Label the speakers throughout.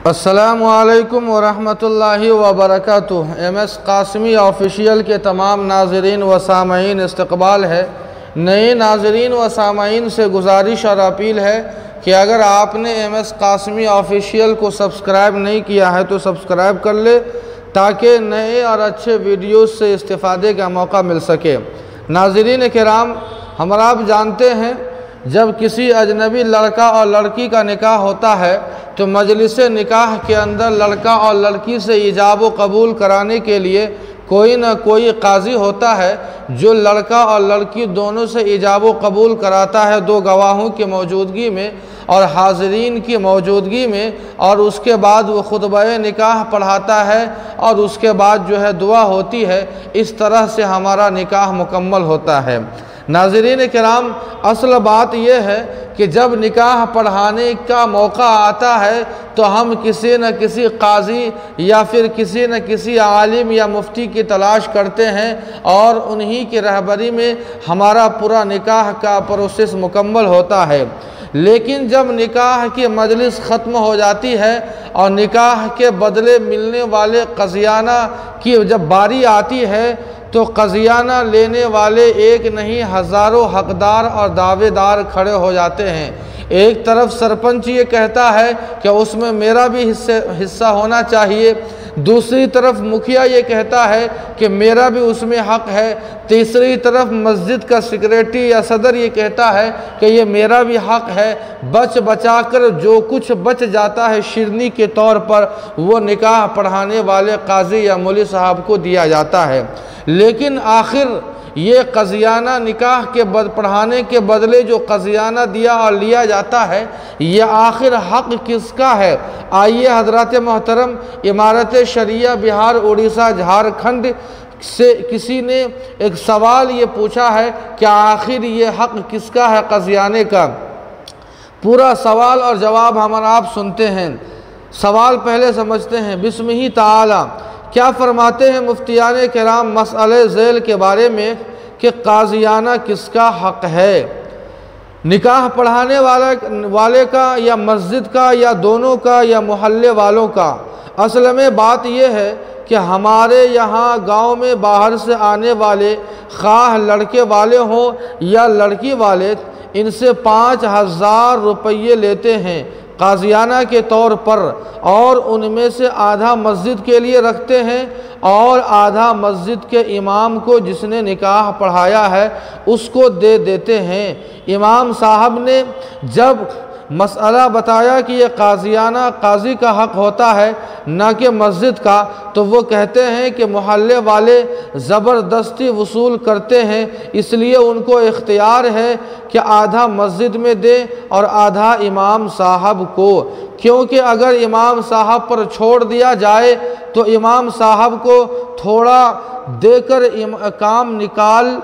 Speaker 1: अस्सलामु अलैकुम वरहमतुल्लाहि वबरकातुह। MS कासमी ऑफिशियल के तमाम नाज़रीन व सामईन इस्तकबाल है। नए नाज़रीन व सामईन से गुजारिश और अपील है कि अगर आपने MS कासमी ऑफिशियल को सब्सक्राइब नहीं किया है तो सब्सक्राइब कर ले, ताकि नए और अच्छे वीडियोस से इस्तिफ़ादे का मौका मिल सके। नाज़रीन किराम, हम आप जानते हैं जब किसी अजनबी लड़का और लड़की का निकाह होता है तो मजलिस निकाह के अंदर लड़का और लड़की से इजाब व कबूल कराने के लिए कोई न कोई काजी होता है जो लड़का और लड़की दोनों से इजाब व कबूल कराता है, दो गवाहों की मौजूदगी में और हाज़रीन की मौजूदगी में, और उसके बाद वो खुतबा निकाह पढ़ाता है और उसके बाद जो है दुआ होती है। इस तरह से हमारा निकाह मुकम्मल होता है। नाज़रीन किराम, असल बात यह है कि जब निकाह पढ़ाने का मौका आता है तो हम किसी न किसी काजी या फिर किसी न किसी आलिम या मुफ्ती की तलाश करते हैं और उन्हीं की रहबरी में हमारा पूरा निकाह का प्रोसेस मुकम्मल होता है। लेकिन जब निकाह की मजलिस ख़त्म हो जाती है और निकाह के बदले मिलने वाले क़ज़ियाना की जब बारी आती है तो क़ज़ियाना लेने वाले एक नहीं हज़ारों हकदार और दावेदार खड़े हो जाते हैं। एक तरफ सरपंच ये कहता है कि उसमें मेरा भी हिस्सा होना चाहिए, दूसरी तरफ मुखिया ये कहता है कि मेरा भी उसमें हक़ है, तीसरी तरफ मस्जिद का सेक्रेटरी या सदर ये कहता है कि ये मेरा भी हक़ है। बच बचा कर जो कुछ बच जाता है शिरनी के तौर पर वो निकाह पढ़ाने वाले काजी या मौलवी साहब को दिया जाता है। लेकिन आखिर ये क़ज़ियाना निकाह के पढ़ाने के बदले जो क़ज़ियाना दिया और लिया जाता है, ये आखिर हक़ किसका है? आइए हज़रात मोहतरम, इमारत शरिया बिहार, उड़ीसा, झारखंड से किसी ने एक सवाल ये पूछा है कि आखिर ये हक़ किसका है क़ज़ियाने का। पूरा सवाल और जवाब हम आप सुनते हैं। सवाल पहले समझते हैं। बिस्मिही ताला, क्या फरमाते हैं मुफ्तियान किराम मसअले ज़ैल के बारे में कि क़ाज़ियाना किसका हक़ है? निकाह पढ़ाने वाले का या मस्जिद का या दोनों का या मोहल्ले वालों का? असल में बात यह है कि हमारे यहाँ गांव में बाहर से आने वाले खाह लड़के वाले हों या लड़की वाले, इनसे 5,000 रुपये लेते हैं क़ाज़ियाना के तौर पर, और उनमें से आधा मस्जिद के लिए रखते हैं और आधा मस्जिद के इमाम को जिसने निकाह पढ़ाया है उसको दे देते हैं। इमाम साहब ने जब मसला बताया कि ये क़ाज़ियाना काजी का हक़ होता है न कि मस्जिद का, तो वो कहते हैं कि मोहल्ले वाले ज़बरदस्ती वसूल करते हैं, इसलिए उनको इख्तियार है कि आधा मस्जिद में दे और आधा इमाम साहब को, क्योंकि अगर इमाम साहब पर छोड़ दिया जाए तो इमाम साहब को थोड़ा देकर काम निकाल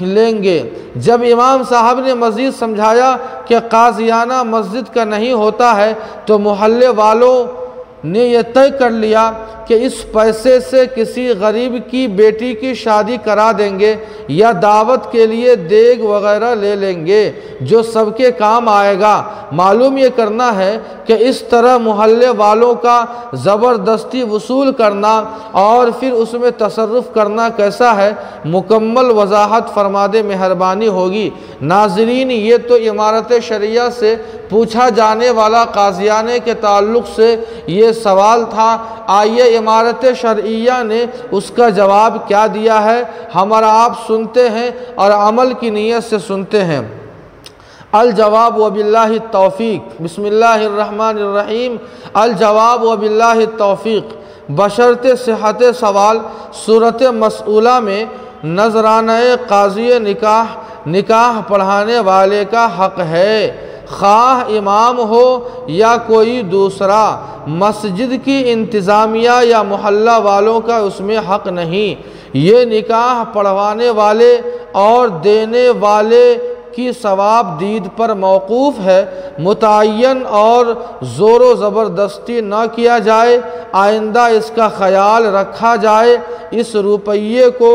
Speaker 1: लेंगे। जब इमाम साहब ने मज़ीद समझाया कि क़ाज़ियाना मस्जिद का नहीं होता है तो मोहल्ले वालों ने यह तय कर लिया कि इस पैसे से किसी गरीब की बेटी की शादी करा देंगे या दावत के लिए देग वगैरह ले लेंगे जो सबके काम आएगा। मालूम ये करना है कि इस तरह मोहल्ले वालों का ज़बरदस्ती वसूल करना और फिर उसमें तसर्रुफ़ करना कैसा है, मुकम्मल वजाहत फरमा दे मेहरबानी होगी। नाज़रीन, ये तो इमारत शरिया से पूछा जाने वाला क़ाज़ियाने के ताल्लुक़ से ये सवाल था। आइए इमारत शरइया ने उसका जवाब क्या दिया है हमारा आप सुनते हैं और अमल की नीयत से सुनते हैं। अल जवाब व बिल्लाहि तौफ़ीक़। बिस्मिल्लाहिर्रहमानिर्रहीम। अल जवाब व बिल्लाहि तौफ़ीक़। बशर्ते सिहत सवाल सूरत मसऊला में नजराना काज़ी निकाह पढ़ाने वाले का हक़ है, खाह इमाम हो या कोई दूसरा। मस्जिद की इंतज़ामिया या मोहल्ला वालों का उसमें हक़ नहीं। ये निकाह पढ़वाने वाले और देने वाले की सवाब दीद पर मौकूफ़ है। मुतय्यन और ज़ोर ज़बरदस्ती न किया जाए। आइंदा इसका ख़याल रखा जाए। इस रुपये को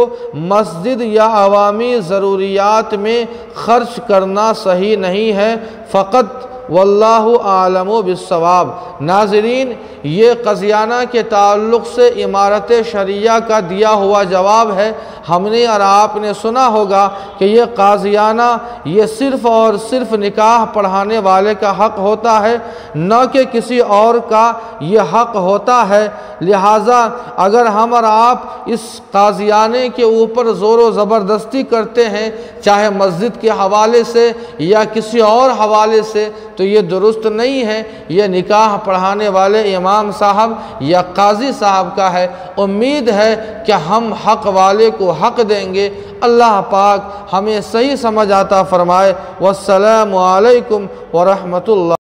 Speaker 1: मस्जिद या अवामी ज़रूरियात में ख़र्च करना सही नहीं है। फ़कत वल्लाहु आलमु बिस्सवाब। नाज़रीन, ये क़ज़ियाना के ताल्लुक़ से इमारत शरिया का दिया हुआ जवाब है। हमने और आपने सुना होगा कि ये क़ाज़ियाना ये सिर्फ़ और सिर्फ निकाह पढ़ाने वाले का हक़ होता है, न कि किसी और का ये हक़ होता है। लिहाजा अगर हम और आप इस क़ाज़ियाने के ऊपर ज़ोर ज़बरदस्ती करते हैं, चाहे मस्जिद के हवाले से या किसी और हवाले से, तो ये दुरुस्त नहीं है। ये निकाह पढ़ाने वाले इमाम साहब या काजी साहब का है। उम्मीद है कि हम हक़ वाले को हक़ देंगे। अल्लाह पाक हमें सही समझ आता फ़रमाए। वस्सलामु अलैकुम व रहमतुल्लाह।